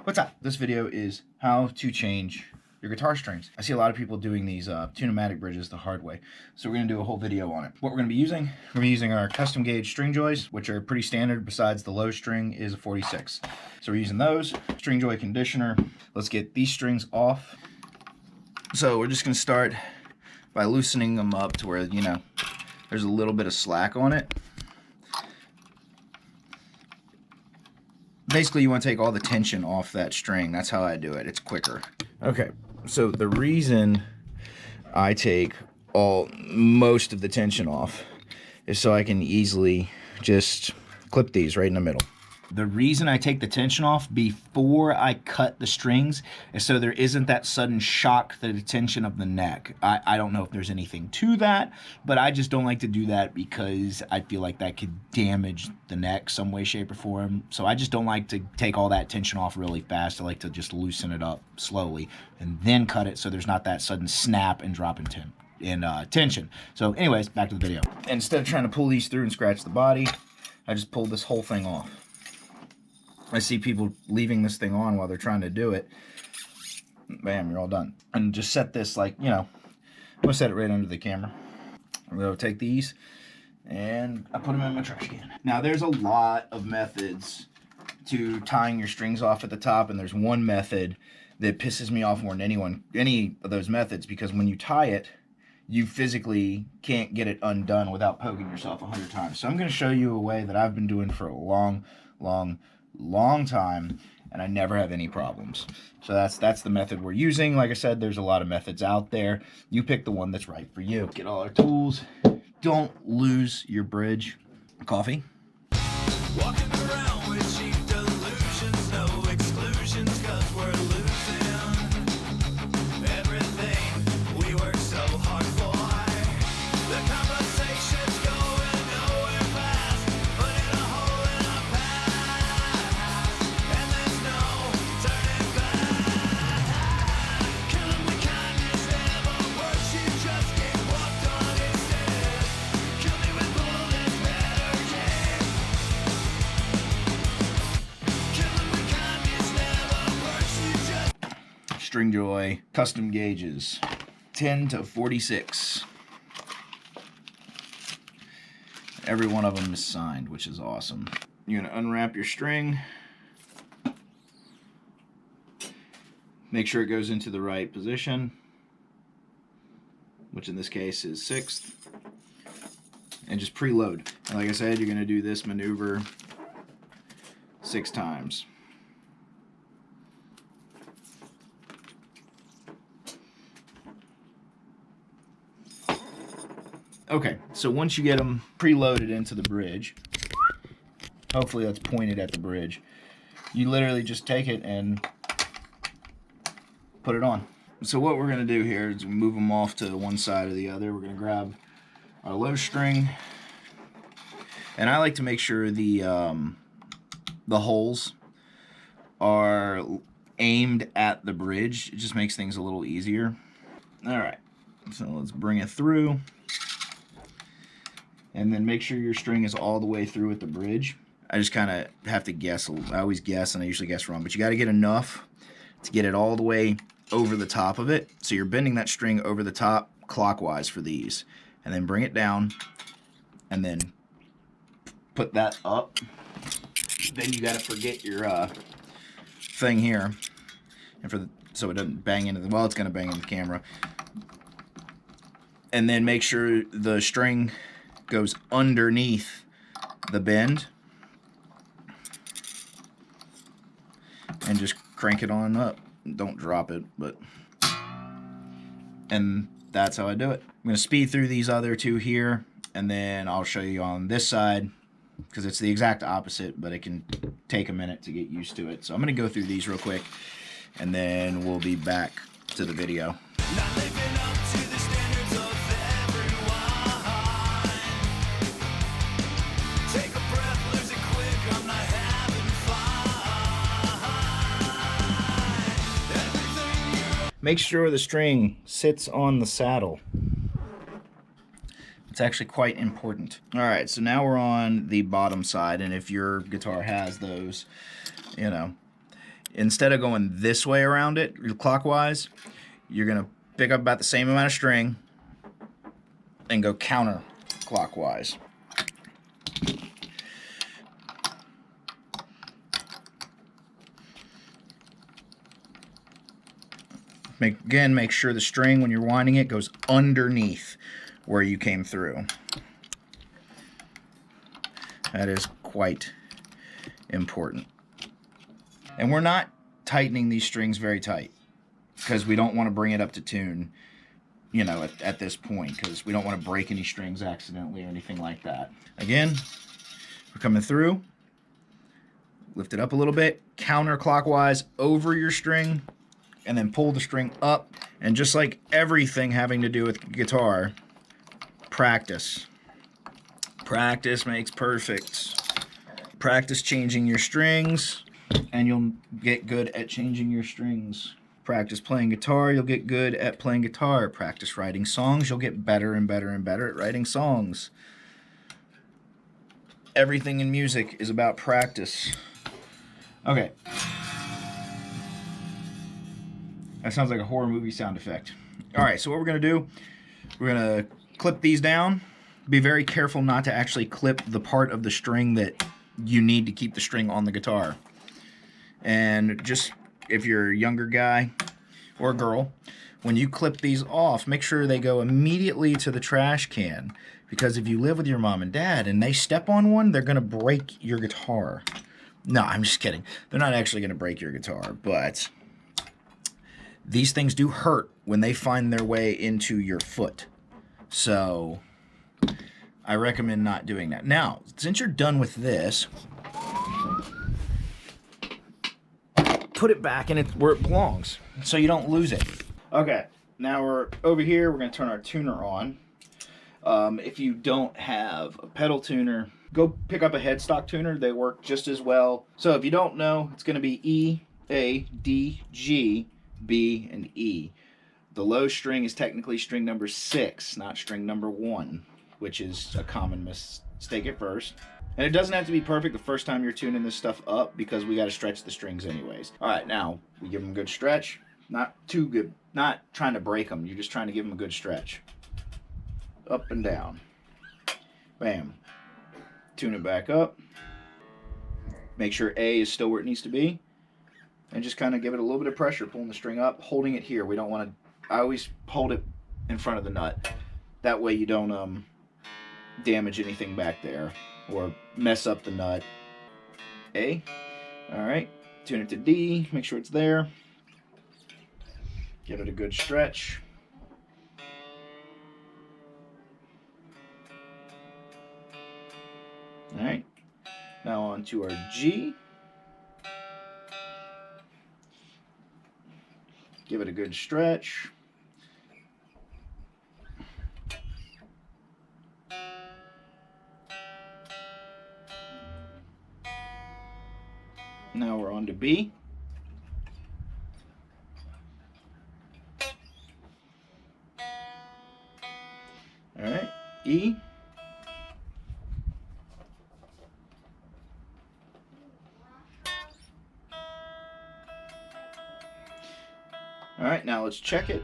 What's up? This video is how to change your guitar strings. I see a lot of people doing these tune-o-matic bridges the hard way, so we're going to do a whole video on it. What we're going to be using, we're using our custom gauge string joys, which are pretty standard. Besides the low string is a 46. So we're using those. String joy conditioner. Let's get these strings off. So we're just going to start by loosening them up to where, you know, there's a little bit of slack on it. Basically, you want to take all the tension off that string. That's how I do it. It's quicker. Okay, so the reason I take most of the tension off is so I can easily just clip these right in the middle. The reason I take the tension off before I cut the strings is so there isn't that sudden shock to the tension of the neck. I don't know if there's anything to that, but I just don't like to do that because I feel like that could damage the neck some way, shape, or form. So I just don't like to take all that tension off really fast. I like to just loosen it up slowly and then cut it so there's not that sudden snap and drop in tension. So anyways, back to the video. Instead of trying to pull these through and scratch the body, I just pulled this whole thing off. I see people leaving this thing on while they're trying to do it. Bam, you're all done. And just set this like, you know, I'm gonna set it right under the camera. I'm gonna take these and I put them in my trash can. Now there's a lot of methods to tying your strings off at the top, and there's one method that pisses me off more than any of those methods, because when you tie it, you physically can't get it undone without poking yourself 100 times. So I'm gonna show you a way that I've been doing for a long time, and I never have any problems. So that's the method we're using. Like I said, there's a lot of methods out there. You pick the one that's right for you. Get all our tools. Don't lose your bridge. Coffee. Walking around with cheap delusions, no exclusions, 'cause we're losing everything we work so hard for. The conversation's going nowhere fast, putting a hole in our past, and there's no turning back. Killing with kindness never works, you just get walked on instead. Kill me with bullets, better yet. Killing with kindness never works, you just... String Joy custom gauges, 10 to 46. Every one of them is signed, which is awesome. You're gonna unwrap your string. Make sure it goes into the right position, which in this case is 6th. And just preload. And like I said, you're gonna do this maneuver 6 times. Okay, so once you get them preloaded into the bridge, hopefully that's pointed at the bridge, you literally just take it and put it on. So what we're going to do here is move them off to one side or the other. We're going to grab our low string, and I like to make sure the holes are aimed at the bridge. It just makes things a little easier. All right, so let's bring it through. And then make sure your string is all the way through at the bridge. I just kind of have to guess. I always guess, and I usually guess wrong. But you got to get enough to get it all the way over the top of it. So you're bending that string over the top clockwise for these. And then bring it down. And then put that up. Then you got to forget your thing here. And so it doesn't bang into the... Well, it's going to bang into the camera. And then make sure the string goes underneath the bend, and just crank it on up. Don't drop it, and that's how I do it. I'm going to speed through these other two here, and then I'll show you on this side, because it's the exact opposite, but it can take a minute to get used to it. So I'm going to go through these real quick, and then we'll be back to the video. Not living up to the standards of everyone. Take a breath, lose it quick, I'm not having fun. Everything you... Make sure the string sits on the saddle. It's actually quite important. All right, so now we're on the bottom side, and if your guitar has those, you know, instead of going this way around it, clockwise, you're going to pick up about the same amount of string and go counterclockwise. Make sure the string, when you're winding it, goes underneath where you came through. That is quite important. And we're not tightening these strings very tight because we don't want to bring it up to tune, you know, at this point, because we don't want to break any strings accidentally or anything like that. Again, we're coming through. Lift it up a little bit, counterclockwise over your string, and then pull the string up. And just like everything having to do with guitar, practice. Practice makes perfect. Practice changing your strings, and you'll get good at changing your strings. Practice playing guitar, you'll get good at playing guitar. Practice writing songs, you'll get better and better and better at writing songs. Everything in music is about practice. Okay. That sounds like a horror movie sound effect. Alright, so what we're going to do, we're going to clip these down. Be very careful not to actually clip the part of the string that you need to keep the string on the guitar. And just, if you're a younger guy or girl, when you clip these off, make sure they go immediately to the trash can. Because if you live with your mom and dad and they step on one, they're going to break your guitar. No, I'm just kidding. They're not actually going to break your guitar, but these things do hurt when they find their way into your foot. So I recommend not doing that. Now, since you're done with this, put it back in where it belongs so you don't lose it. Okay, now we're over here. We're going to turn our tuner on. If you don't have a pedal tuner, go pick up a headstock tuner. They work just as well. So if you don't know, it's going to be E, A, D, G, B, and E. The low string is technically string number 6, not string number 1, which is a common mistake at first. And it doesn't have to be perfect the first time you're tuning this stuff up because we got to stretch the strings anyways. All right, now we give them a good stretch. Not too good. Not trying to break them. You're just trying to give them a good stretch. Up and down. Bam. Tune it back up. Make sure A is still where it needs to be. And just kind of give it a little bit of pressure, pulling the string up, holding it here. We don't want to, I always hold it in front of the nut. That way you don't damage anything back there or mess up the nut. A. Alright. Tune it to D. Make sure it's there. Give it a good stretch. Alright. Now on to our G. Give it a good stretch. Now we're on to B. All right, E. All right, now let's check it.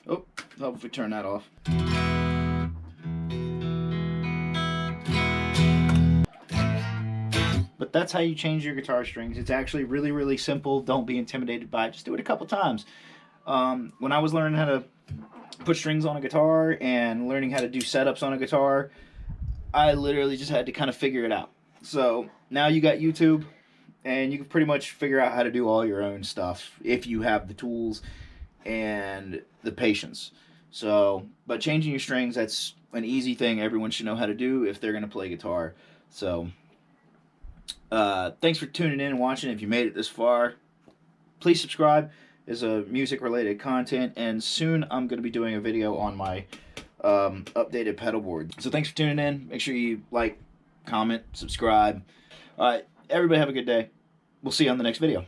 Oh, help if we turn that off. But that's how you change your guitar strings. It's actually really, really simple. Don't be intimidated by it. Just do it a couple times. When I was learning how to put strings on a guitar and learning how to do setups on a guitar, I literally just had to kind of figure it out. So now you got YouTube, and you can pretty much figure out how to do all your own stuff if you have the tools and the patience. So, but changing your strings, that's an easy thing everyone should know how to do if they're going to play guitar. So thanks for tuning in and watching. If you made it this far, please subscribe. There's a music related content, and soon I'm going to be doing a video on my updated pedal board. So thanks for tuning in. Make sure you like, comment, subscribe. All right, everybody have a good day. We'll see you on the next video.